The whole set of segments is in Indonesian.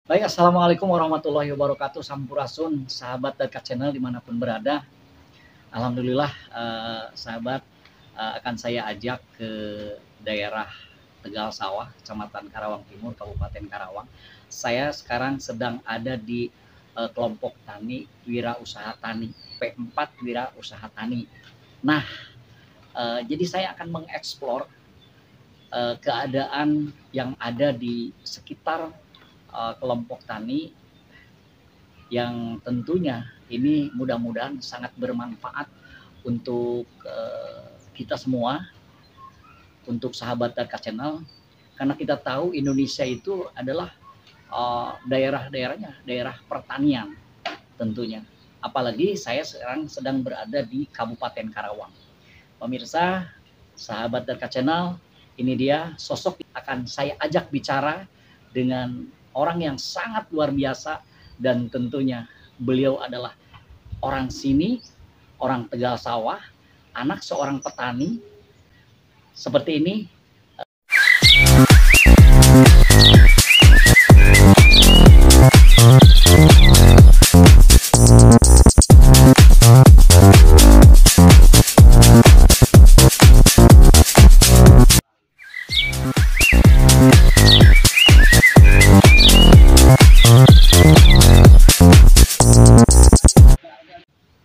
Baik, assalamualaikum warahmatullahi wabarakatuh. Sampurasun, sahabat dekat channel dimanapun berada. Alhamdulillah, sahabat, akan saya ajak ke daerah Tegal Sawah, Kecamatan Karawang Timur, Kabupaten Karawang. Saya sekarang sedang ada di kelompok tani Wira Usaha Tani, P4 Wira Usaha Tani. Nah, jadi saya akan mengeksplor keadaan yang ada di sekitar kelompok tani yang tentunya ini mudah-mudahan sangat bermanfaat untuk kita semua, untuk sahabat Darka Channel, karena kita tahu Indonesia itu adalah daerah-daerahnya, daerah pertanian tentunya. Apalagi saya sekarang sedang berada di Kabupaten Karawang. Pemirsa, sahabat Darka Channel, ini dia sosok yang akan saya ajak bicara dengan orang yang sangat luar biasa, dan tentunya beliau adalah orang sini, orang Tegal Sawah, anak seorang petani. Seperti ini.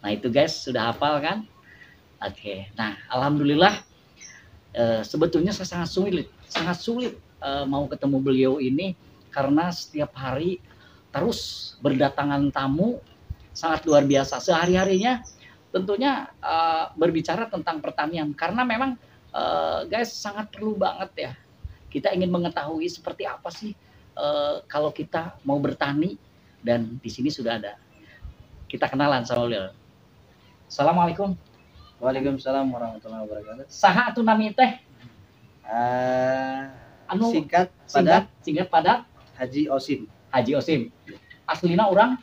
Nah itu guys, sudah hafal kan? Oke, nah alhamdulillah sebetulnya saya sangat sulit mau ketemu beliau ini, karena setiap hari terus berdatangan tamu sangat luar biasa. Sehari-harinya tentunya berbicara tentang pertanian, karena memang guys sangat perlu banget ya. Kita ingin mengetahui seperti apa sih kalau kita mau bertani, dan di sini sudah ada. Kita kenalan sama beliau. Assalamualaikum. Waalaikumsalam warahmatullahi wabarakatuh. Saha atuh nami teh? Anu Singkat padat Haji Osim. Haji Osim. Aslina orang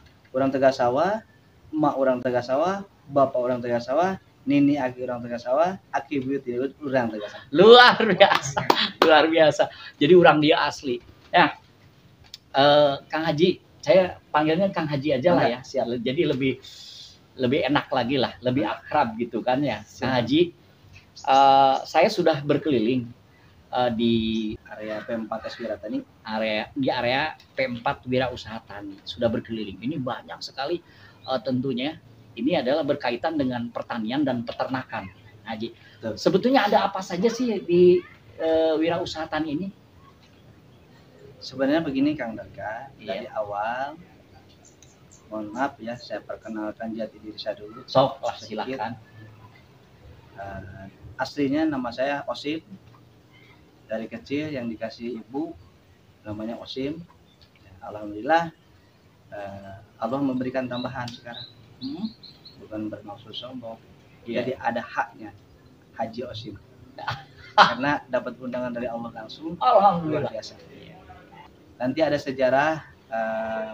Tegal Sawah, emak orang Tegal Sawah, bapak orang Tegal Sawah, nini aki orang Tegal Sawah, aki buyut orang Tegal Sawah. Luar biasa, luar biasa. Jadi orang dia asli. Ya, Kang Haji, saya panggilnya Kang Haji aja lah ya. Siap. Jadi lebih enak lagi lah, lebih akrab gitu kan ya. Kang Haji, saya sudah berkeliling di area P4 Wira Tani, area P4 Wira Usaha Tani, sudah berkeliling. Ini banyak sekali tentunya. Ini adalah berkaitan dengan pertanian dan peternakan, Haji. Sebetulnya ada apa saja sih di Wira Usaha Tani ini? Sebenarnya begini Kang Darka, dari awal, mohon maaf ya, saya perkenalkan jati diri saya dulu. Sok, silakan. Aslinya nama saya Osim. Dari kecil yang dikasih ibu namanya Osim. Alhamdulillah Allah memberikan tambahan sekarang. Bukan bermaksud sombong. Jadi ada haknya Haji Osim. Karena dapat undangan dari Allah langsung. Alhamdulillah. Luar biasa. Nanti ada sejarah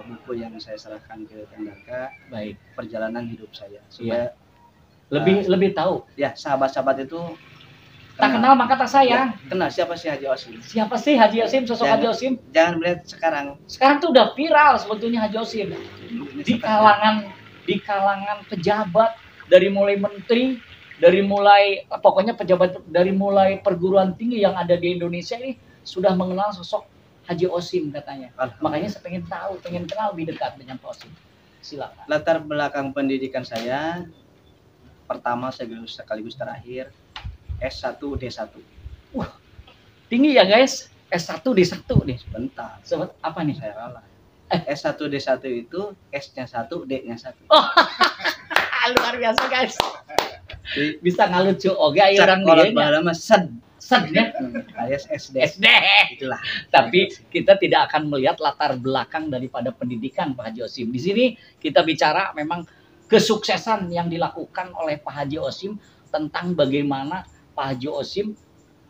buku yang saya serahkan ke Kang Darka. Baik. Perjalanan hidup saya supaya lebih tahu. Ya, sahabat-sahabat itu tak kenal maka tak sayang. Ya, kenal siapa sih Haji Osim? Siapa sih Haji Osim? Sosok Haji Osim? Jangan melihat sekarang. Sekarang tuh udah viral sebetulnya Haji Osim. Di kalangan pejabat, dari mulai menteri, dari mulai pokoknya pejabat, dari mulai perguruan tinggi yang ada di Indonesia ini sudah mengenal sosok Haji Osim katanya. Makanya saya pengen tahu, pengen kenal lebih dekat dengan Pak Osim. Silakan. Latar belakang pendidikan saya, pertama sekaligus terakhir S1 D1. Wah, tinggi ya guys. S1 D1 nih. Sebentar. Apa nih? Saya kalah. S1 D1 itu S-nya 1, D-nya 1. Oh, luar biasa guys. Bisa ngalucu oke ayo orang dia. Lama sed ya. Alias SD. Itulah. Tapi kita tidak akan melihat latar belakang daripada pendidikan Pak Haji Osim. Di sini kita bicara memang kesuksesan yang dilakukan oleh Pak Haji Osim, tentang bagaimana Pak Haji Osim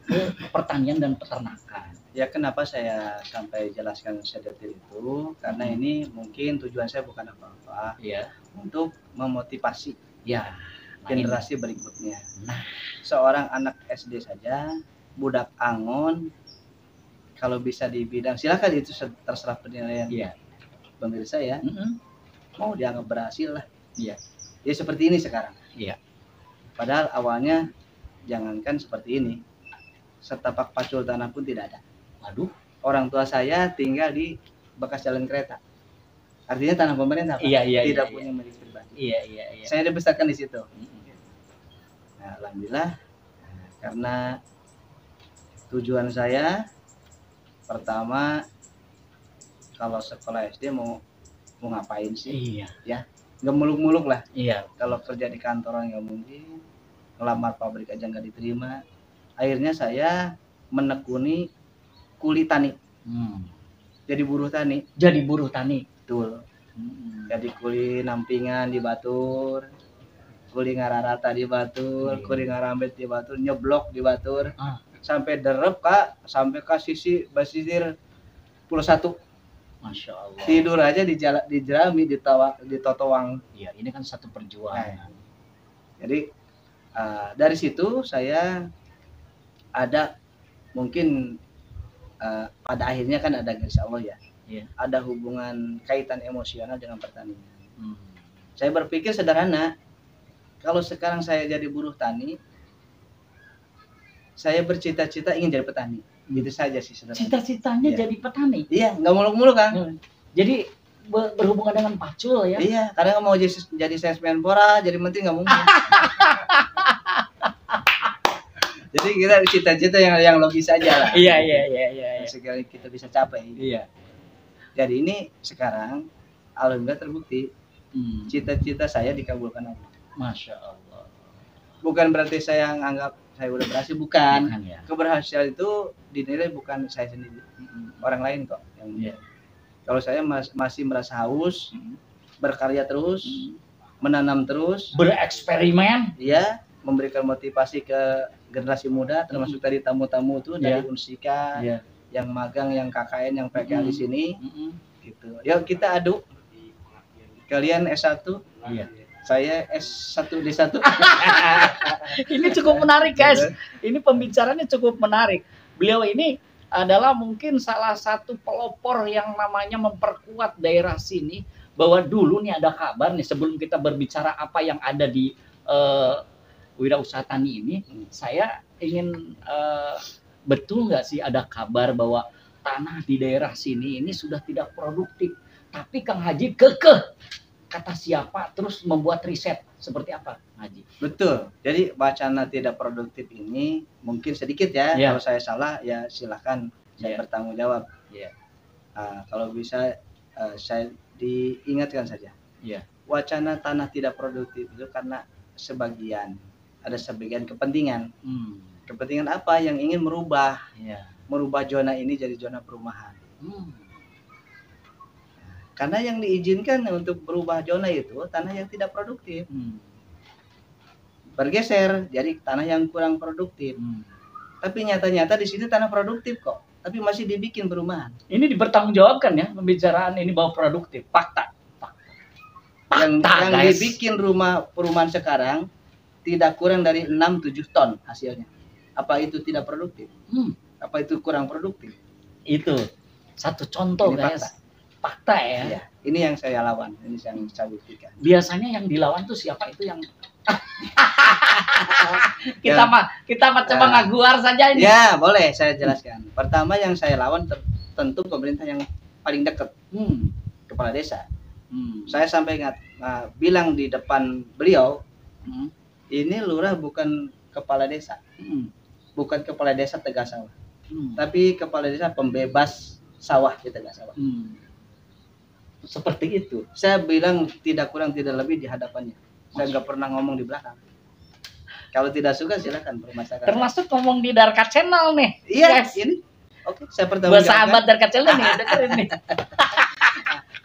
ke pertanian dan peternakan. Ya, kenapa saya sampai jelaskan sedetail itu? Karena ini mungkin tujuan saya bukan apa-apa, ya, untuk memotivasi ya generasi berikutnya. Nah, seorang anak SD saja, budak angon, kalau bisa di bidang, silakan itu terserah penilaian. Ya. pemirsa ya, mau dianggap berhasil lah. Iya. Ya seperti ini sekarang. Iya. Padahal awalnya jangankan seperti ini, setapak pacul tanah pun tidak ada. Waduh. Orang tua saya tinggal di bekas jalan kereta. Artinya tanah pemerintah, Pak. Iya, Tidak iya, punya milik pribadi. Iya. Saya dibesarkan di situ. Nah, alhamdulillah karena tujuan saya pertama kalau sekolah SD mau ngapain sih? Iya. Ya, nggak muluk-muluk lah. Iya. Kalau kerja di kantoran nggak mungkin, ngelamar pabrik aja nggak diterima. Akhirnya saya menekuni kuli tani. Jadi buruh tani. Jadi buruh tani. Betul. Jadi kuli nampingan di Batur, kuli ngararata di Batur, kuli ngarambet di Batur, nyeblok di Batur, sampai derep Kak, sampai ke sisi basisir Pulau Satu. Masya Allah. Tidur aja di jerami di Totowang. Iya, ini kan satu perjuangan. Jadi dari situ saya ada mungkin pada akhirnya kan ada garis Allah ya. Iya. Ada hubungan kaitan emosional dengan pertanian. Saya berpikir sederhana, kalau sekarang saya jadi buruh tani, saya bercita-cita ingin jadi petani. Gitu saja sih sederhana. Cita-citanya Iya. jadi petani. Iya, nggak muluk-muluk Kang. Jadi berhubungan dengan pacul ya. Iya, karena mau jadi salesman pora, jadi menteri nggak mungkin. Jadi kita cita-cita yang logis saja lah. Iya. Sekali kita bisa capai. Iya. Jadi ini sekarang alhamdulillah terbukti cita-cita saya dikabulkan Allah. Masya Allah. Bukan berarti saya anggap saya udah berhasil, bukan. Ya. Keberhasilan itu dinilai bukan saya sendiri, orang lain kok yang Iya. Kalau saya masih merasa haus, berkarya terus, menanam terus, bereksperimen, ya, memberikan motivasi ke generasi muda, termasuk tadi tamu-tamu itu dari Unsika, yang magang, yang KKN, yang PKL di sini, gitu. Yuk kita adu. Kalian S1, saya S1D1. Ini cukup menarik guys. Ini pembicaranya cukup menarik. Beliau ini adalah mungkin salah satu pelopor yang namanya memperkuat daerah sini, bahwa dulu nih ada kabar nih, sebelum kita berbicara apa yang ada di Wirausaha Tani ini, saya ingin betul nggak sih ada kabar bahwa tanah di daerah sini ini sudah tidak produktif, tapi Kang Haji kekeh, kata siapa, terus membuat riset seperti apa, Haji? Betul. Jadi wacana tidak produktif ini mungkin sedikit ya. Kalau saya salah ya silahkan saya bertanggung jawab. Kalau bisa saya diingatkan saja. Wacana tanah tidak produktif itu karena ada sebagian kepentingan. Kepentingan apa yang ingin merubah zona ini jadi zona perumahan. Karena yang diizinkan untuk berubah zona itu tanah yang tidak produktif. Bergeser jadi tanah yang kurang produktif. Tapi nyata-nyata di sini tanah produktif kok, tapi masih dibikin perumahan. Ini dipertanggungjawabkan ya pembicaraan ini bahwa produktif. Fakta. Yang dibikin perumahan sekarang tidak kurang dari 6-7 ton hasilnya. Apa itu tidak produktif? Apa itu kurang produktif? Itu satu contoh guys. Fakta ya. Ini yang saya lawan, ini yang saya buktikan. Biasanya yang dilawan tuh siapa? Itu yang kita mah coba ngaguar saja ini. Ya, boleh saya jelaskan. Pertama yang saya lawan tentu pemerintah yang paling dekat, kepala desa. Saya sampai bilang di depan beliau, ini lurah bukan kepala desa, bukan kepala desa Tegas Sawah, tapi kepala desa pembebas sawah di Tegas Sawah. Seperti itu. Saya bilang tidak kurang tidak lebih di hadapannya. Saya nggak pernah ngomong di belakang. Kalau tidak suka silakan permasalahkan. Termasuk ngomong di Darka Channel nih. Iya, ini. Oke, saya pertama. Buat sahabat Darka Channel nih, dengerin nih.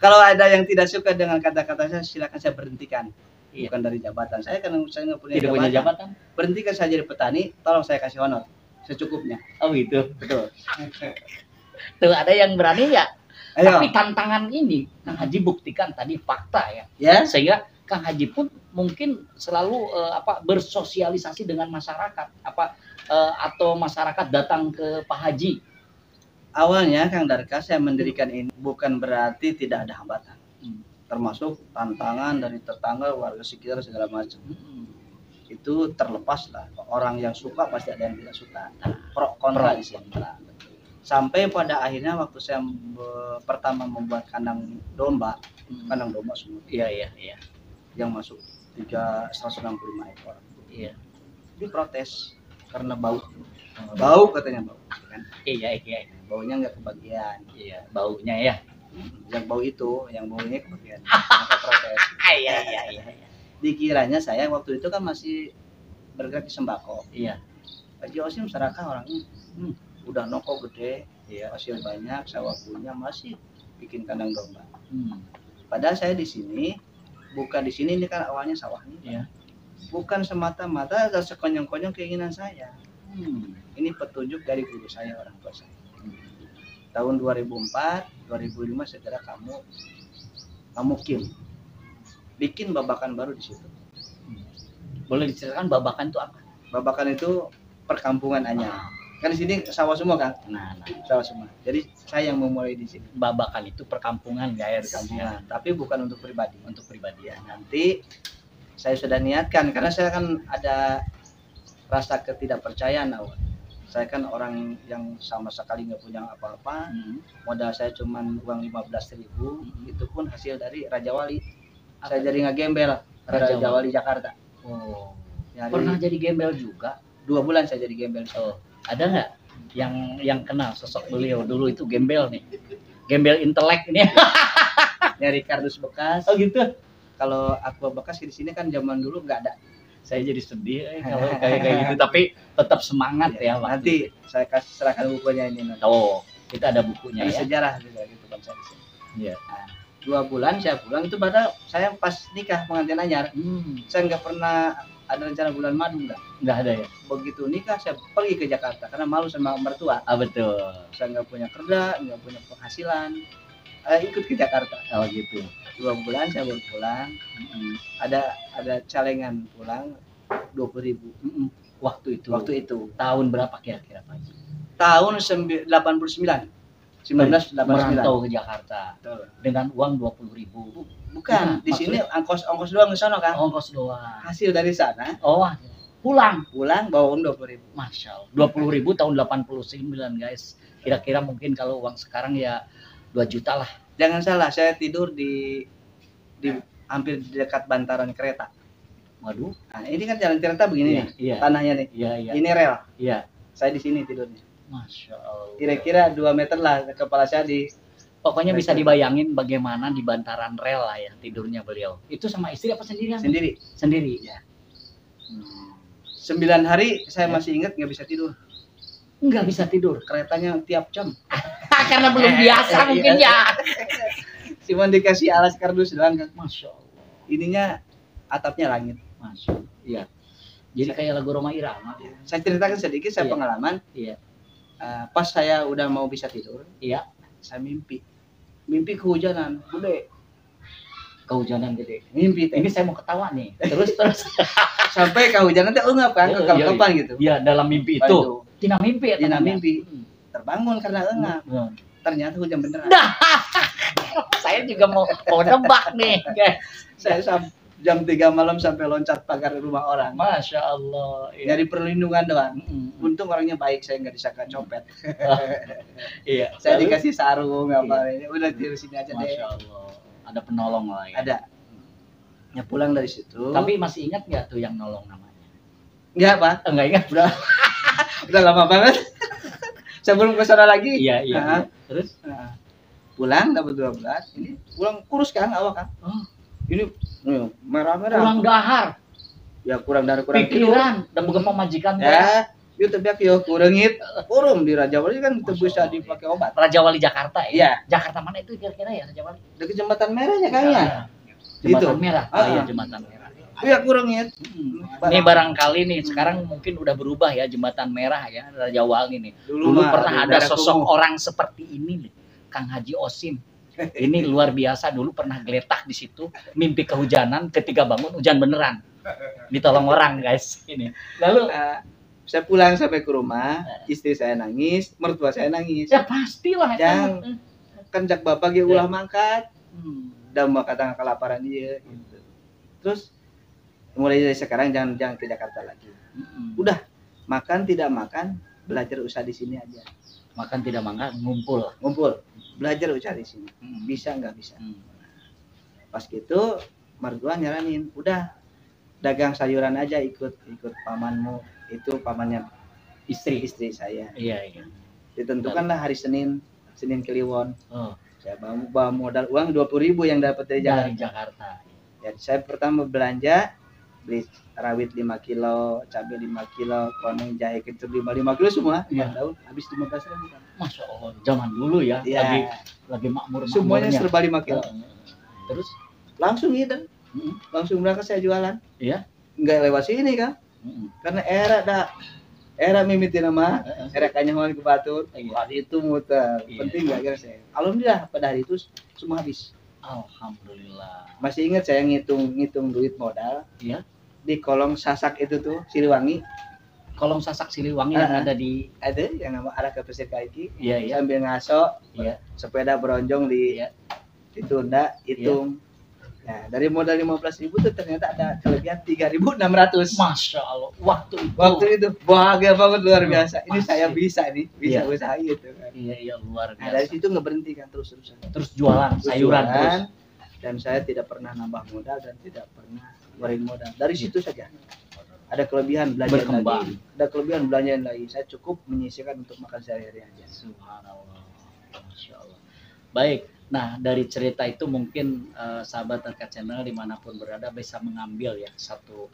Kalau ada yang tidak suka dengan kata-kata saya, silakan saya berhentikan. Bukan dari jabatan saya, karena saya nggak punya jabatan. Berhentikan saya jadi petani, tolong saya kasih honor secukupnya. Oh gitu. Betul. Tuh ada yang berani ya. Ayo. Tapi tantangan ini Kang Haji buktikan tadi fakta ya. Sehingga Kang Haji pun mungkin selalu bersosialisasi dengan masyarakat atau masyarakat datang ke Pak Haji Awalnya Kang Darka saya mendirikan ini bukan berarti tidak ada hambatan. Termasuk tantangan dari tetangga, warga sekitar segala macam. Itu terlepas lah. Orang yang suka pasti ada yang tidak suka. Pro kontra di sini. Sampai pada akhirnya waktu saya pertama membuat kandang domba semua. Iya. Yang masuk 165 ekor. Iya. Diprotes karena bau. Bau katanya bau. Kan? Iya. Baunya nggak kebagian. Iya, baunya ya. Yang bau itu, yang baunya kebagian. Maka protes. Iya. Dikiranya saya waktu itu kan masih bergerak di sembako. Iya. Haji Osim serakah orangnya. Udah noko gede, Iya. hasil banyak, sawah punya, masih bikin kandang domba. Hmm. Padahal saya di sini, bukan di sini, ini kan awalnya sawahnya. Iya. Bukan semata-mata ada sekonyong-konyong keinginan saya. Hmm. Ini petunjuk dari guru saya, orang tua saya. Tahun 2004, 2005 segera kamu Kim bikin babakan baru di situ. Boleh diceritakan babakan itu apa? Babakan itu perkampungan Anyar. Kan di sini sawah semua kan? Nah. Sawah semua. Jadi saya yang memulai di sini. Babakan itu perkampungan guys. Perkampungan. Tapi bukan untuk pribadi. Untuk pribadi ya. Nanti saya sudah niatkan karena saya kan ada rasa ketidakpercayaan awal. Saya kan orang yang sama sekali nggak punya apa-apa. Modal saya cuma uang 15.000. Itu pun hasil dari Raja Wali. Saya jadi ngegembel Raja Wali Jakarta. Oh. Jadi, Pernah jadi gembel juga? 2 bulan saya jadi gembel. Oh. Ada nggak yang kenal sosok beliau dulu itu gembel nih? Gembel intelek ini. Nyari kardus bekas. Oh gitu. Kalau aqua bekas di sini kan zaman dulu nggak ada. Saya jadi sedih kalau kayak gitu, tapi tetap semangat ya. Nanti saya kasih serahkan bukunya ini. Oh, kita ada bukunya ya. Sejarah juga gitu kan saya di sini. Iya. Nah, 2 bulan saya pulang itu pada saya pas nikah pengantin anyar. Saya nggak pernah ada rencana bulan madu nggak ada ya. Begitu nikah saya pergi ke Jakarta karena malu sama mertua. Betul. Saya nggak punya kerja, nggak punya penghasilan. Ikut ke Jakarta. Oh gitu. 2 bulan saya baru pulang. Ada calengan pulang 20.000. Waktu itu. Tahun berapa kira-kira Pak Haji? Tahun 1989. Merantau ke Jakarta. Betul. Dengan uang 20.000. Bukan, di sini ongkos doang ke sana kan? Ongkos doang. Hasil dari sana. Oh, pulang bawa uang 20.000. Masya Allah. 20.000 tahun 89 guys. Kira-kira mungkin kalau uang sekarang ya 2 juta lah. Jangan salah, saya tidur di hampir di dekat bantaran kereta. Waduh. Nah, ini kan jalan kereta begini nih. Iya. Tanahnya nih. Iya. Ini rel. Iya. Saya di sini tidurnya. Masya Allah. Kira-kira 2 meter lah kepala saya di. Pokoknya bisa dibayangin bagaimana di bantaran rel lah ya tidurnya beliau. Itu sama istri apa sendirian? Sendiri. Ya. 9 hari saya masih ingat nggak bisa tidur. Nggak bisa tidur. Keretanya tiap jam. Karena belum biasa mungkin ya. Cuman dikasih alas kardus doang kan. Masya Allah. Ininya atapnya langit. Masya Allah. Iya. Jadi kayak lagu Roma Irama. Saya ceritakan sedikit pengalaman. Iya. Pas saya udah mau bisa tidur. Iya. Saya mimpi kehujanan gede. Kehujanan gede. Mimpi. Ini saya mau ketawa nih. Terus. Sampai kehujanan teh ungap kan, kapan gitu. Iya, dalam mimpi itu. Tina mimpi. Terbangun karena engap. Ternyata hujan beneran. Saya juga mau nebak nih. Saya jam 3 malam sampai loncat pagar rumah orang. Masya Allah. Iya. Dari perlindungan doang. Untung orangnya baik, saya nggak disangka copet. Iya. Saya dikasih sarung apa ini. Udah tidur sini aja deh. Masya Allah. Ada penolong lah ya. Ada. Ya pulang dari situ. Tapi masih ingat nggak tuh yang nolong namanya? Enggak, Pak. Enggak ingat. Udah lama banget. Sebelum ke sana lagi. Iya. Terus pulang dapat 12. Ini pulang kurus kan awak kan? Oh. Ini merah-merah. Kurang dahar. Ya kurang dahar kurang pikiran dan bukan pemajikan ya. Yo tapi yo kurangit. Kurum di Raja Wali kan itu bisa dipakai obat. Raja Wali Jakarta ya. Iya. Jakarta mana itu kira-kira ya Raja Wali? Dekat Jembatan Merahnya kayaknya. Jembatan Merah. Iya, Jembatan Merah. Iya kurangit. Ini barangkali nih sekarang mungkin udah berubah ya Jembatan Merah ya Raja Wali nih. Dulu pernah ada sosok orang seperti ini nih, Kang Haji Osim. Ini luar biasa, dulu pernah geletak di situ, mimpi kehujanan, ketika bangun hujan beneran. Ditolong orang guys ini. Lalu Saya pulang sampai ke rumah, istri saya nangis, mertua saya nangis. Ya pastilah. Jang, kan jak bapak ge ulah mangkat. Hmm. Udah mau kata kelaparan dia gitu. Terus mulai dari sekarang jangan ke Jakarta lagi. Udah makan tidak makan, belajar usaha di sini aja. Makan tidak makan, ngumpul. Belajar usaha di sini. Bisa nggak bisa. Pas gitu mertua nyaranin, udah dagang sayuran aja, ikut pamanmu, itu pamannya istri saya. Iya. Ditentukanlah hari Senin Kliwon. Oh. Saya bawa modal uang 20.000 yang dapat dari Jakarta. Ya, saya pertama belanja, beli rawit 5 kilo, cabai 5 kilo, koneng, jahe kencur 5 kilo semua. Iya. Tahun habis 15.000. Masya Allah, zaman dulu ya, lagi makmur. Semuanya serba 5 kilo. Terus langsung hidang. Langsung berangkat saya jualan. Iya. Enggak lewat sini kan? Karena era mimitin nama, era kanyawan ke Batur. Waktu itu muter. Penting enggak kira saya. Alhamdulillah pada hari itu semua habis. Alhamdulillah. Masih ingat saya ngitung duit modal. Iya. Di kolong Sasak itu tuh, Siliwangi. Kolong Sasak Siliwangi yang ada yang arah ke Pesir Kaiki. Iya. Sambil ngaso. Iya. Sepeda beronjong ditunda, hitung. Iya. Nah, dari modal 15.000 tuh ternyata ada kelebihan 3.600. Masya Allah. Waktu itu bahagia banget, luar biasa. Ini saya bisa usaha itu kan. Iya, luar biasa. Nah, dari situ nggak berhenti kan, terus-terusan. Terus jualan sayuran terus. Dan saya tidak pernah nambah modal dan tidak pernah goreng modal. Dari situ saja. Ada kelebihan belanja lagi. Ada kelebihan belanjaan lagi. Saya cukup menyisihkan untuk makan sehari-hari aja. Subhanallah. Masya Allah. Baik. Nah, dari cerita itu mungkin sahabat Terkat Channel dimanapun berada bisa mengambil ya satu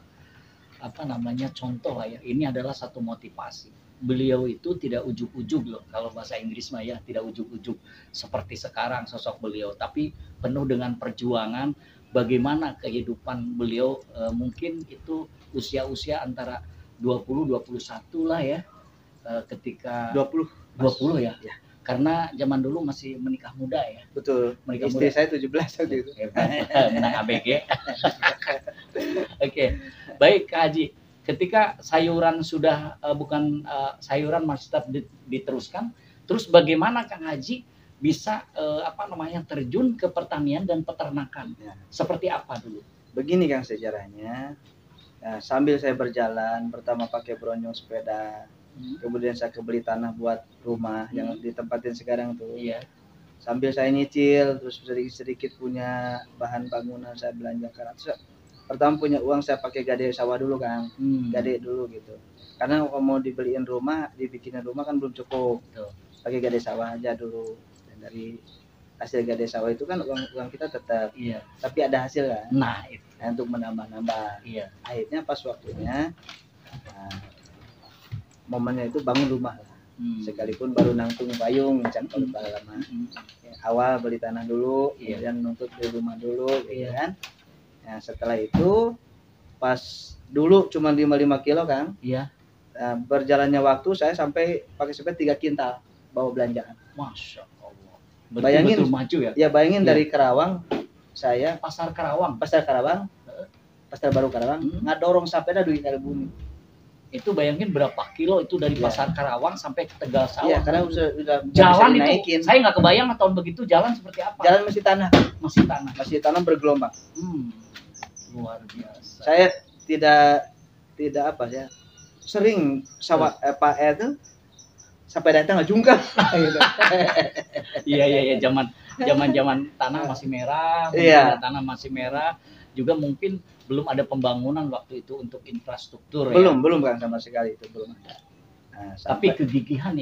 contoh lah ya. Ini adalah satu motivasi. Beliau itu tidak ujug-ujug loh, kalau bahasa Inggris mah ya, tidak ujug-ujug seperti sekarang sosok beliau, tapi penuh dengan perjuangan. Bagaimana kehidupan beliau, mungkin itu usia antara 20-21 lah ya, ketika 20 ya. Karena zaman dulu masih menikah muda ya. Betul. Istri saya 17 waktu itu. Menang ABG. Oke. Baik Kak Haji. Ketika sayuran sudah sayuran masih tetap diteruskan, terus bagaimana Kang Haji bisa terjun ke pertanian dan peternakan? Ya. Seperti apa dulu? Begini Kang sejarahnya. Nah, sambil saya berjalan, pertama pakai beronjong sepeda. Kemudian saya kebeli tanah buat rumah yang ditempatin sekarang tuh. Iya. Sambil saya nyicil, terus sedikit punya bahan bangunan saya belanjakan. Pertama punya uang saya pakai gade sawah dulu Kang, gade dulu gitu. Karena kalau mau dibikinin rumah kan belum cukup. Pakai gade sawah aja dulu. Dan dari hasil gade sawah itu kan uang kita tetap. Iya. Tapi ada hasil kan. Nah itu. Untuk menambah-nambah. Iya. Akhirnya pas waktunya. Momennya itu bangun rumah lah. Sekalipun baru nangtung payung can kalau lama. Awal beli tanah dulu, kemudian nuntut beli rumah dulu gitu kan. Nah, setelah itu pas dulu cuma 55 kilo Kang. Iya. Nah, berjalannya waktu saya sampai pakai sepeda 3 kintal bawa belanjaan. Masya Allah. Bayangin betul maju ya. Ya bayangin dari Karawang saya Pasar Karawang, Pasar Baru Karawang, ngadorong sepeda di kali bumi. Itu bayangin berapa kilo itu dari Pasar Karawang sampai ke Tegal Sawah. Iya, karena udah jalan itu naikin. Saya nggak kebayang tahun begitu jalan seperti apa. Jalan masih tanah bergelombang. Luar biasa. Saya tidak sering sawah Pak itu sampai datang ngajungkah gitu. Iya zaman tanah masih merah, tanah masih merah. Juga mungkin belum ada pembangunan waktu itu untuk infrastruktur. Belum kan sama sekali itu belum ada. Nah, tapi kegigihan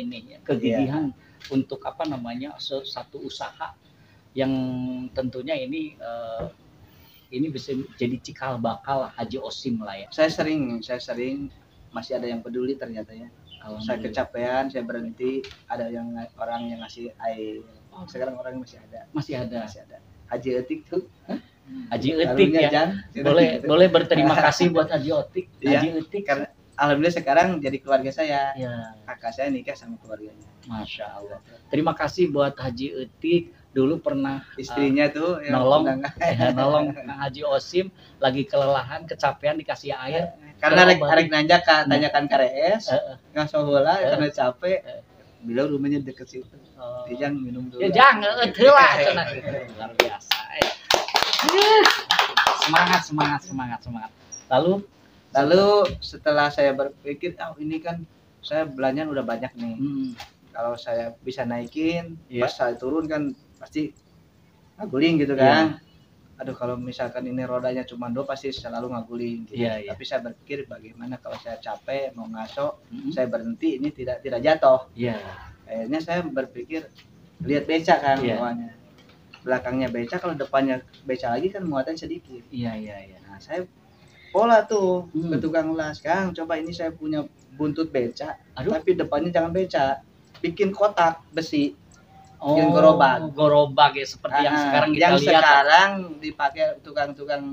untuk satu usaha yang tentunya ini bisa jadi cikal bakal Haji Osim lah ya. Saya sering masih ada yang peduli ternyata ya. Saya kecapean, saya berhenti, ada orang yang ngasih air. Sekarang orang masih ada. Haji Etik tuh. Haji Etik ya. Boleh berterima kasih buat Haji Etik. Haji Etik karena alhamdulillah sekarang jadi keluarga saya. Ya. Kakak saya nikah sama keluarganya. Masya Allah. Terima kasih buat Haji Etik dulu pernah Istrinya tuh yang nolong Kang Haji Osim lagi kelelahan, kecapean dikasih air. karena Kalau arek nanjak tanyakan karees Heeh. ngaso heula karena capek. Beliau rumahnya deket situ. Oh. Dijang minum dulu. Ya jangan heula cenah. Luar biasa. Semangat. Lalu Setelah saya berpikir, ini kan saya belanjaan udah banyak nih. Kalau saya bisa naikin, Iya. pas saya turun kan pasti ngaguling gitu kan. Aduh, kalau misalkan ini rodanya cuma 2 pasti selalu ngaguling gitu. Iya. Tapi saya berpikir bagaimana kalau saya capek mau ngaso, saya berhenti ini tidak jatuh. Iya. Akhirnya saya berpikir lihat beca kan Iya. bawahnya. Belakangnya beca, kalau depannya beca lagi kan muatan sedikit. Iya. Nah, saya pola tuh ke tukang las, Kang, coba ini saya punya buntut beca, tapi depannya jangan beca, bikin kotak besi. Bikin gerobak ya seperti yang sekarang kita yang lihat. Yang sekarang dipakai tukang-tukang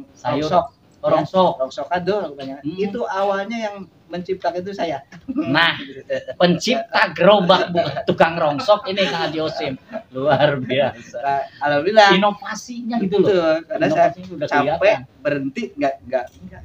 rongsok aduh banyak. Itu awalnya yang menciptakan itu saya. Nah, pencipta gerobak tukang rongsok ini Kang Haji Osim. Luar biasa. Nah, alhamdulillah. Inovasinya gitu loh. Karena saya capek berhenti nggak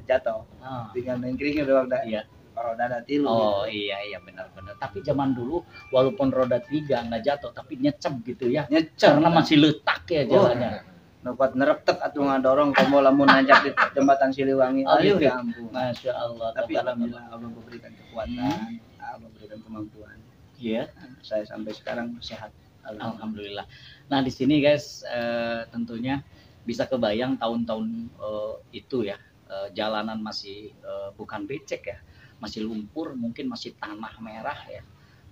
jatuh. Tinggal nengkringnya doang dah. Iya. Roda ada tilu. Oh gitu. Iya benar. Tapi zaman dulu walaupun roda 3 nggak jatuh tapi nyecep gitu ya. Karena masih letak ya jalannya. Nukuat nereptek atuh ngadorong komo lamun nanjak di jembatan Siliwangi. Aduh ya ampun. Masya Allah. Tapi alhamdulillah Allah memberikan kekuatan, Allah memberikan kemampuan. Iya. Saya sampai sekarang sehat. Alhamdulillah. Nah di sini guys tentunya bisa kebayang tahun-tahun itu ya jalanan masih bukan becek ya, masih lumpur, mungkin masih tanah merah ya,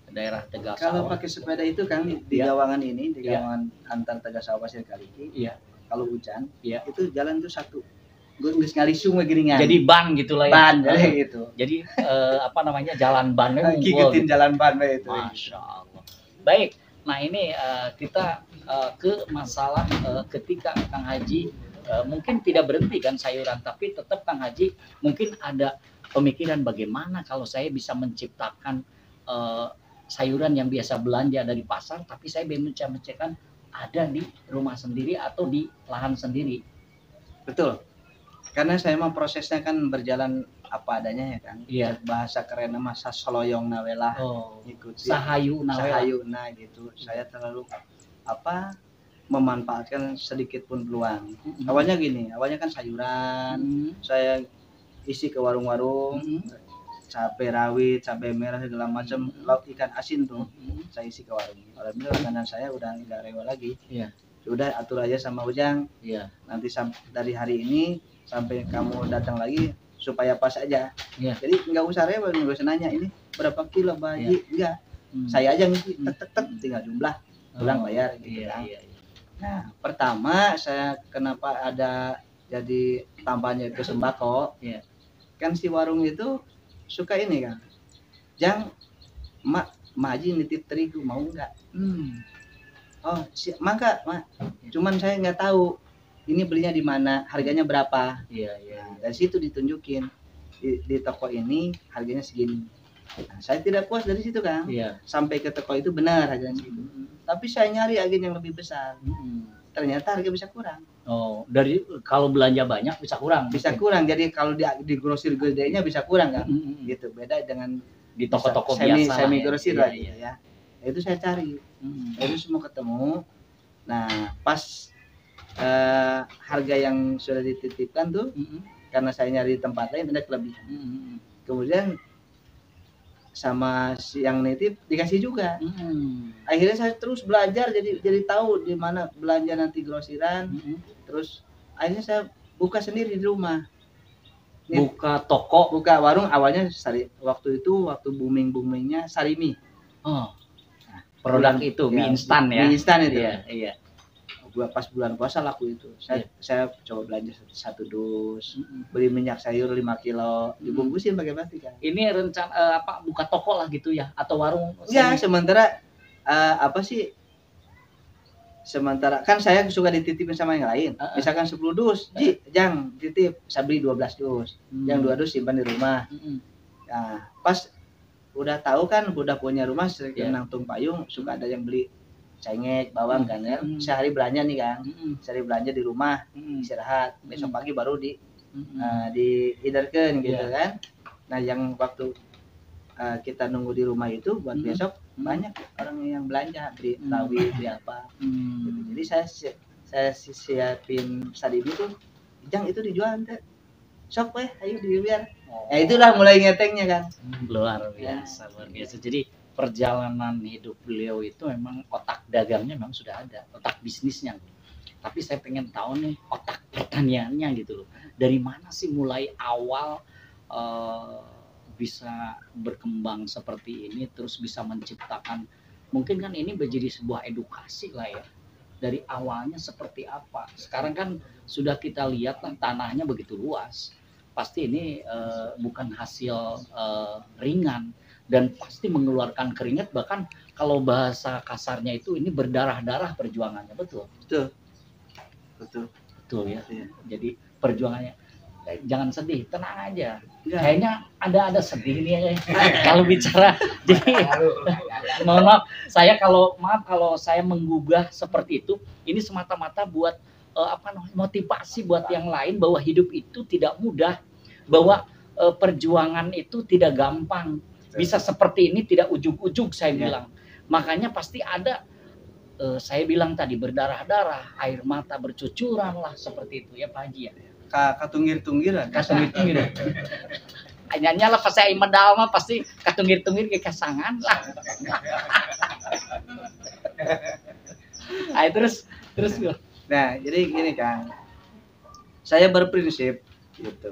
daerah Tegal Sawah. Kalau pakai sepeda itu kan di Gawangan ini, di Gawangan antar Tegal Sawah Pasir Kaliki. Iya. Kalau hujan, itu jalan tuh satu. Gue nggak ngalisung giringan. Jadi ban gitulah ya. Ban gitu. Jadi jalan bannya ngikutin jalan ban itu. Masya Allah. Baik. Nah ini kita ke masalah ketika Kang Haji mungkin tidak berhenti kan sayuran, tapi tetap Kang Haji mungkin ada pemikiran bagaimana kalau saya bisa menciptakan sayuran yang biasa belanja dari pasar, tapi saya bisa menciptakan ada di rumah sendiri atau di lahan sendiri. Betul. Karena saya mah prosesnya kan berjalan apa adanya ya kan. Iya. Bahasa kerennya mah sasoloyong nawelah. Ikuti. Sahayuna gitu. Saya terlalu memanfaatkan sedikit pun peluang. Awalnya kan sayuran. Saya isi ke warung-warung. Cabai rawit, cabai merah segala macam, lauk ikan asin tuh. Saya isi ke warung. Alhamdulillah langganan saya udah enggak rewel lagi. Iya. Sudah atur aja sama Ujang. Iya. Nanti dari hari ini sampai kamu datang lagi supaya pas aja. Iya. Jadi enggak usah rewel, enggak usah nanya ini berapa kilo baji, enggak. Saya aja ngisi tek tinggal jumlah, pulang bayar gitu kan. Iya. Nah, pertama saya kenapa ada jadi tambahnya ke sembako? Iya. Kan si warung itu suka ini kan, Jang, Maji nitip terigu mau nggak? Oh, maka, cuman saya nggak tahu ini belinya di mana, harganya berapa. Iya. Dari situ ditunjukin di toko ini harganya segini. Nah, saya tidak puas dari situ kan. Iya. Sampai ke toko itu benar harganya segitu. Tapi saya nyari agen yang lebih besar. Ternyata harga bisa kurang. Oh, dari kalau belanja banyak bisa kurang. Bisa kurang. Jadi kalau di grosir gedenya bisa kurang kan. Gitu. Beda dengan di toko-toko biasa. Semi grosir lah gitu ya. Itu saya cari. Itu semua ketemu. Nah, pas harga yang sudah dititipkan tuh karena saya nyari di tempat lain ada kelebihan. Kemudian sama si yang nitip dikasih juga. Akhirnya saya terus belajar jadi tahu di mana belanja nanti grosiran. Terus akhirnya saya buka sendiri di rumah. Buka toko, buka warung awalnya waktu boomingnya Sarimi. Oh. Nah, produk itu mie instan ya. Mie instan itu. Iya. Pas bulan puasa laku itu. Saya coba belanja satu dus, beli minyak sayur 5 kilo, dibungkusin pakai plastik kan. Ini rencana buka toko lah gitu ya atau warung? Ya, sementara sementara kan saya suka dititipin sama yang lain. Misalkan 10 dus, Jang titip, saya beli 12 dus. Yang 2 dus simpan di rumah. Nah, pas udah tahu kan udah punya rumah sering nangtung payung, suka ada yang beli cengek, bawang kan ya. Sehari belanja nih kan. Sehari belanja di rumah, istirahat. Besok pagi baru dihidarkan gitu kan. Nah, yang waktu kita nunggu di rumah itu buat besok banyak orang yang belanja beli tawi, beli apa. Gitu. Jadi saya siapin sadini tuh, Jang itu dijual ente. Sok weh, ayo dibiar. Ya itulah mulai ngetengnya kan. Luar biasa, luar biasa. Jadi perjalanan hidup beliau itu memang otak dagangnya memang sudah ada, otak bisnisnya. Tapi saya pengen tahu nih otak pertaniannya gitu loh. Dari mana sih mulai awal bisa berkembang seperti ini, terus bisa menciptakan, mungkin kan ini menjadi sebuah edukasi lah ya. Dari awalnya seperti apa. Sekarang kan sudah kita lihat lah tanahnya begitu luas. Pasti ini bukan hasil ringan dan pasti mengeluarkan keringat, bahkan kalau bahasa kasarnya itu ini berdarah-darah perjuangannya. Betul ya. Jadi perjuangannya, jangan sedih, tenang aja. Kayaknya ada sedih nih kalau bicara. Jadi mohon maaf kalau saya menggugah seperti itu, ini semata-mata buat motivasi buat yang lain bahwa hidup itu tidak mudah, bahwa perjuangan itu tidak gampang. Bisa seperti ini tidak ujug-ujug, saya bilang. Makanya pasti ada, saya bilang tadi, berdarah-darah, air mata bercucuran lah, seperti itu ya Pak Haji ya. Katunggir-tunggiran. Hanya lah pas saya medal mah pasti katunggir-tunggir ke kasangan lah. Ayo terus. Nah, jadi gini kan. Saya berprinsip gitu.